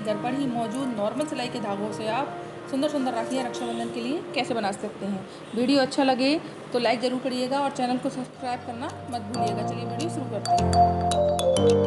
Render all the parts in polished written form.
घर पर ही मौजूद नॉर्मल सिलाई के धागों से आप सुंदर सुंदर राखियाँ रक्षाबंधन के लिए कैसे बना सकते हैं। वीडियो अच्छा लगे तो लाइक ज़रूर करिएगा और चैनल को सब्सक्राइब करना मत भूलिएगा। चलिए वीडियो शुरू करते हैं।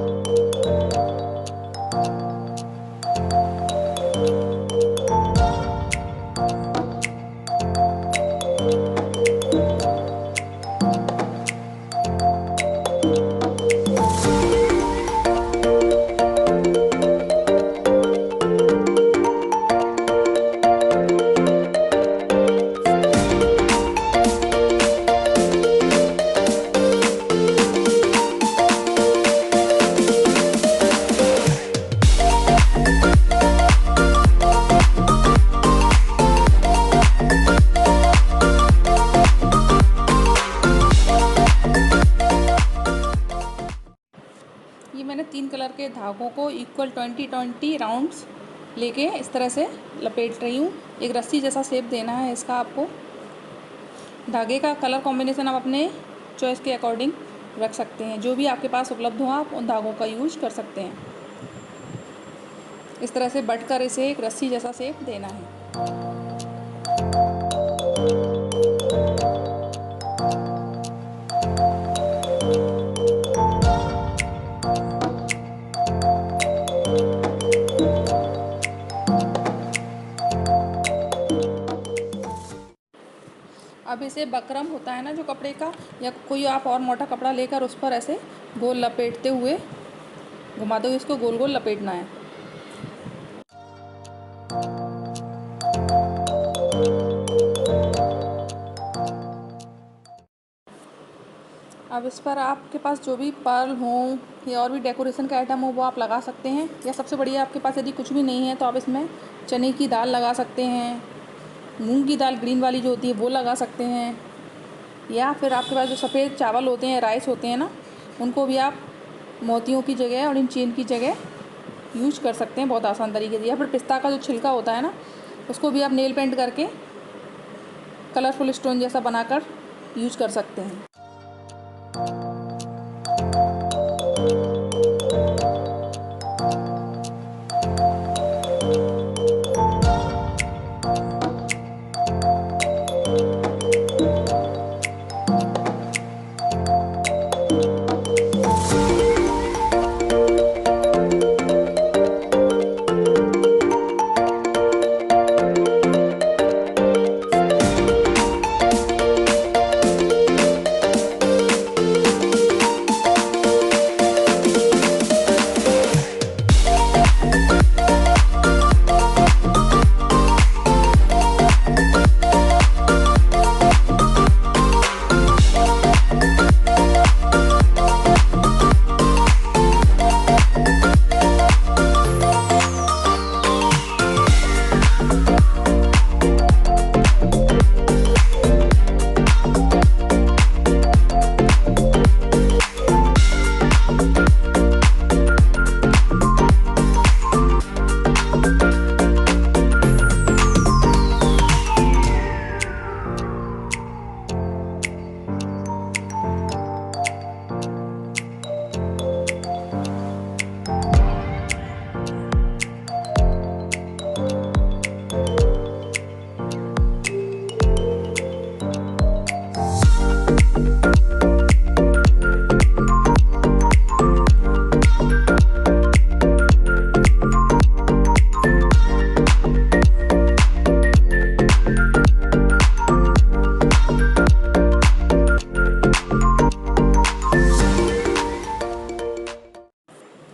ये मैंने 3 कलर के धागों को इक्वल 20-20 राउंड्स लेके इस तरह से लपेट रही हूँ। एक रस्सी जैसा शेप देना है इसका आपको। धागे का कलर कॉम्बिनेशन आप अपने चॉइस के अकॉर्डिंग रख सकते हैं। जो भी आपके पास उपलब्ध हो आप उन धागों का यूज कर सकते हैं। इस तरह से बट कर इसे एक रस्सी जैसा शेप देना है। अब इसे बकरम होता है ना जो कपड़े का, या कोई आप और मोटा कपड़ा लेकर उस पर ऐसे गोल लपेटते हुए घुमाते हुए इसको गोल गोल लपेटना है। अब इस पर आपके पास जो भी पर्ल हो या और भी डेकोरेशन का आइटम हो वो आप लगा सकते हैं। या सबसे बढ़िया आपके पास यदि कुछ भी नहीं है तो आप इसमें चने की दाल लगा सकते हैं, मूंग की दाल ग्रीन वाली जो होती है वो लगा सकते हैं, या फिर आपके पास जो सफ़ेद चावल होते हैं, राइस होते हैं ना, उनको भी आप मोतियों की जगह और इन चेन की जगह यूज कर सकते हैं बहुत आसान तरीके से। या फिर पिस्ता का जो छिलका होता है ना, उसको भी आप नेल पेंट करके कलरफुल स्टोन जैसा बनाकर यूज कर सकते हैं।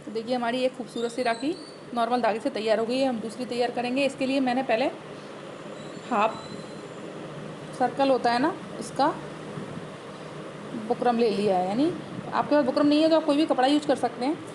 देखिए हमारी एक खूबसूरत सी राखी नॉर्मल धागे से तैयार हो गई है। हम दूसरी तैयार करेंगे। इसके लिए मैंने पहले हाफ सर्कल होता है ना, इसका बुकरम ले लिया है। यानी आपके पास बुकरम नहीं है तो आप कोई भी कपड़ा यूज कर सकते हैं।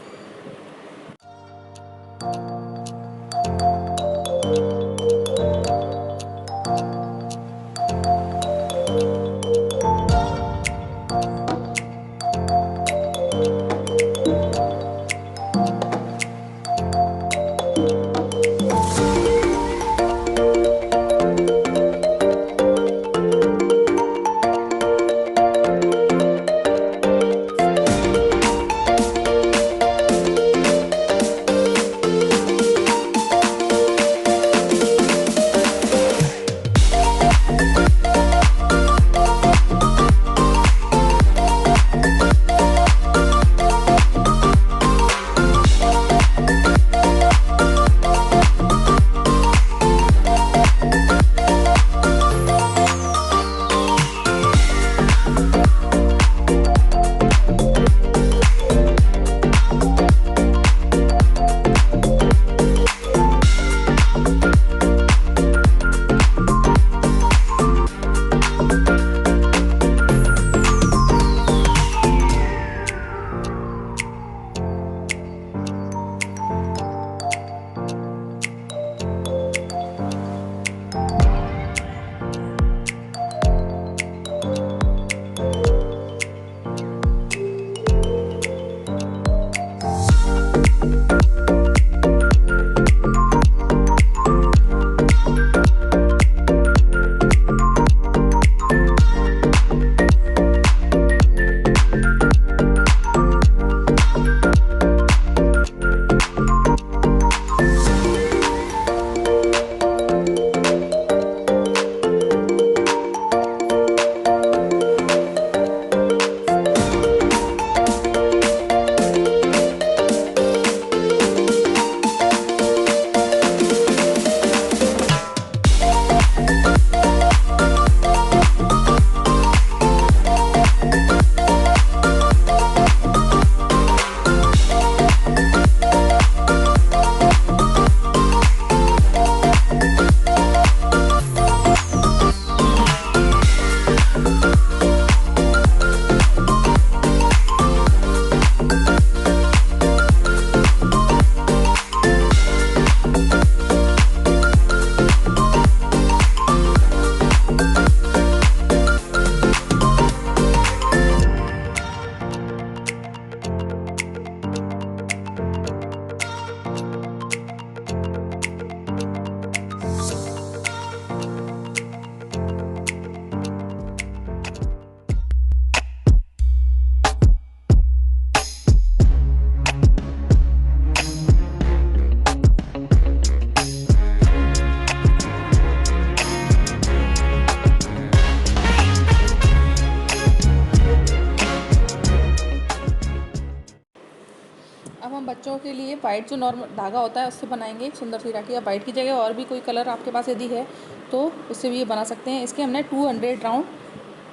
बच्चों के लिए वाइट जो नॉर्मल धागा होता है उससे बनाएंगे एक सुंदर सी राखी। या वाइट की जगह और भी कोई कलर आपके पास यदि है तो उससे भी ये बना सकते हैं। इसके हमने 200 राउंड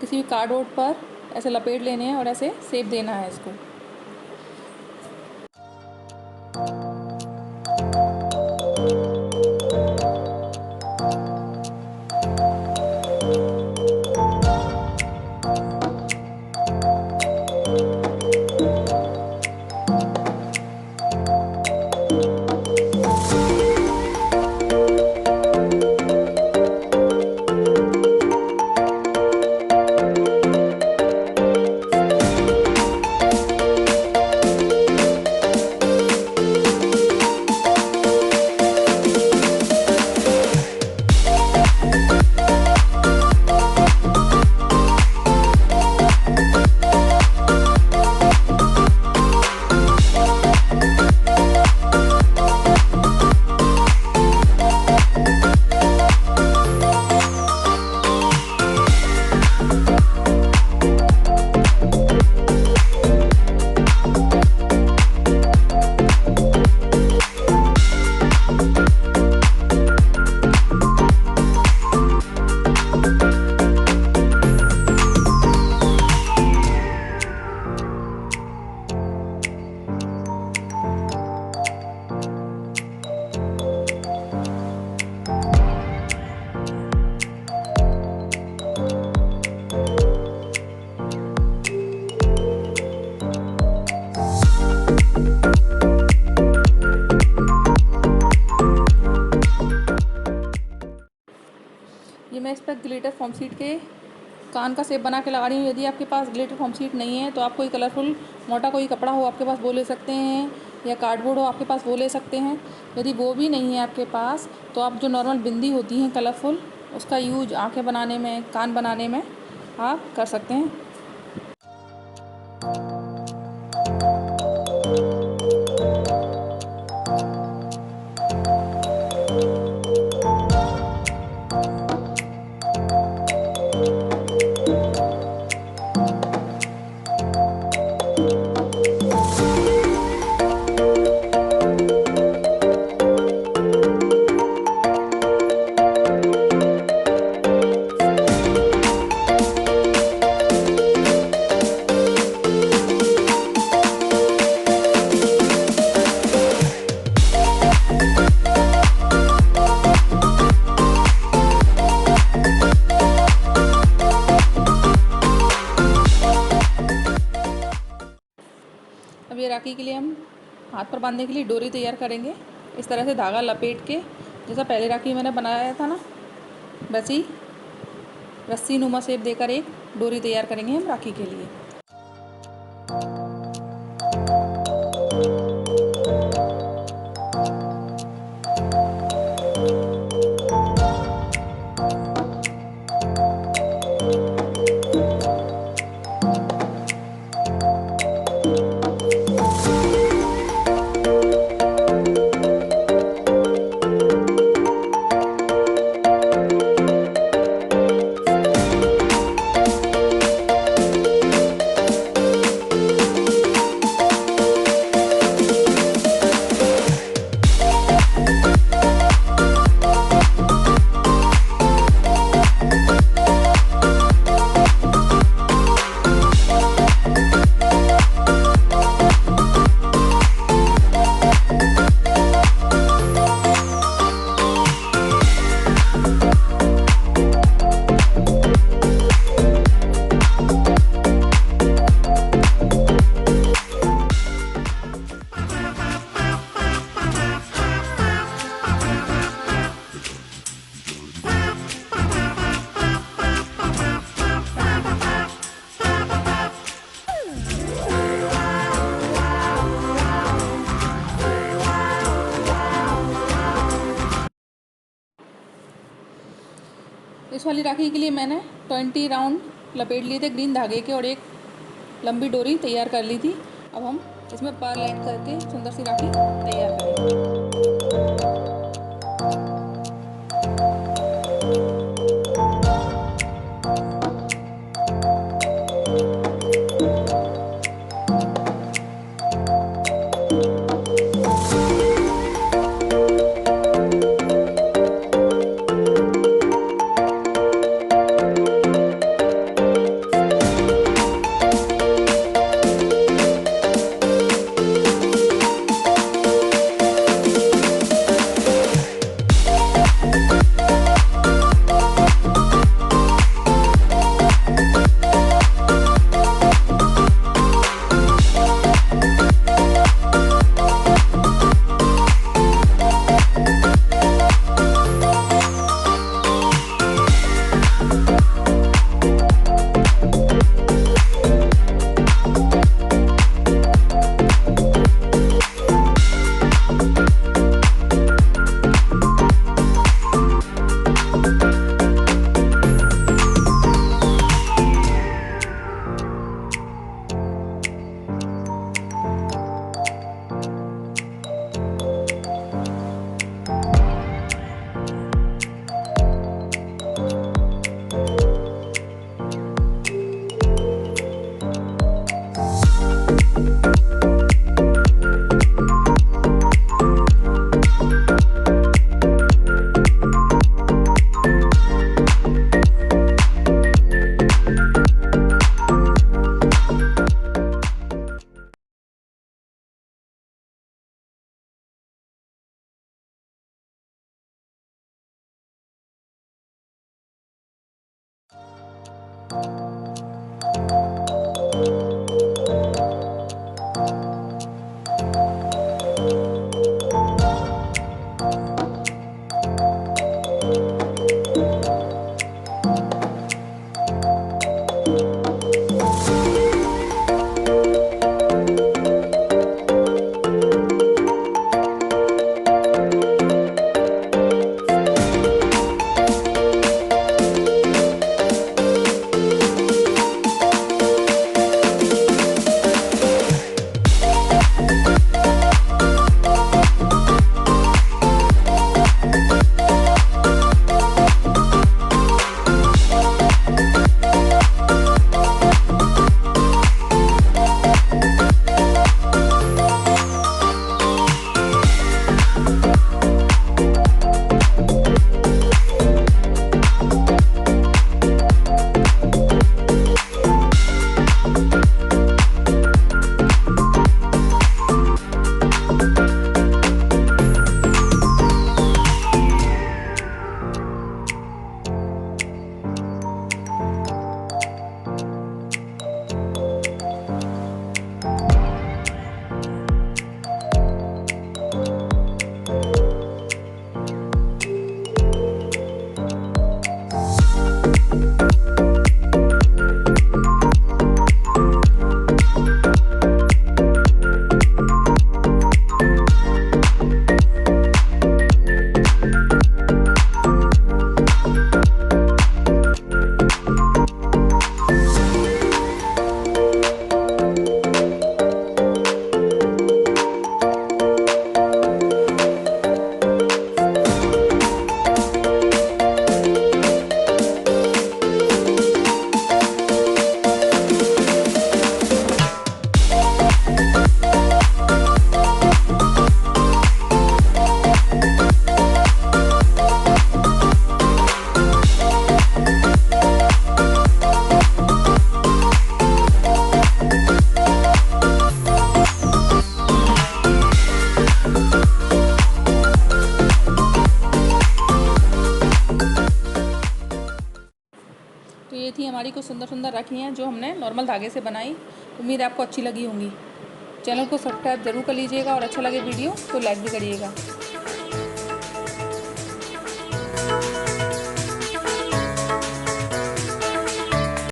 किसी भी कार्डबोर्ड पर ऐसे लपेट लेने हैं और ऐसे शेप देना है इसको। ये मैं इस पर ग्लिटर फॉर्म शीट के कान का शेप बना के लगा रही हूँ। यदि आपके पास ग्लिटर फॉर्म शीट नहीं है तो आप कोई कलरफुल मोटा कोई कपड़ा हो आपके पास वो ले सकते हैं, या कार्डबोर्ड हो आपके पास वो ले सकते हैं। यदि वो भी नहीं है आपके पास तो आप जो नॉर्मल बिंदी होती हैं कलरफुल, उसका यूज आँखें बनाने में, कान बनाने में आप कर सकते हैं। अब ये राखी के लिए हम हाथ पर बांधने के लिए डोरी तैयार करेंगे। इस तरह से धागा लपेट के, जैसा पहले राखी मैंने बनाया था ना, वैसी रस्सी नुमा शेप देकर एक डोरी तैयार करेंगे हम राखी के लिए। इस वाली राखी के लिए मैंने 20 राउंड लपेट लिए थे ग्रीन धागे के और एक लंबी डोरी तैयार कर ली थी। अब हम इसमें पर्ल ऐड करके सुंदर सी राखी तैयार करेंगे। तो ये थी हमारी कुछ सुंदर सुंदर राखियाँ जो हमने नॉर्मल धागे से बनाई। उम्मीद है आपको अच्छी लगी होंगी। चैनल को सब्सक्राइब ज़रूर कर लीजिएगा और अच्छा लगे वीडियो तो लाइक भी करिएगा।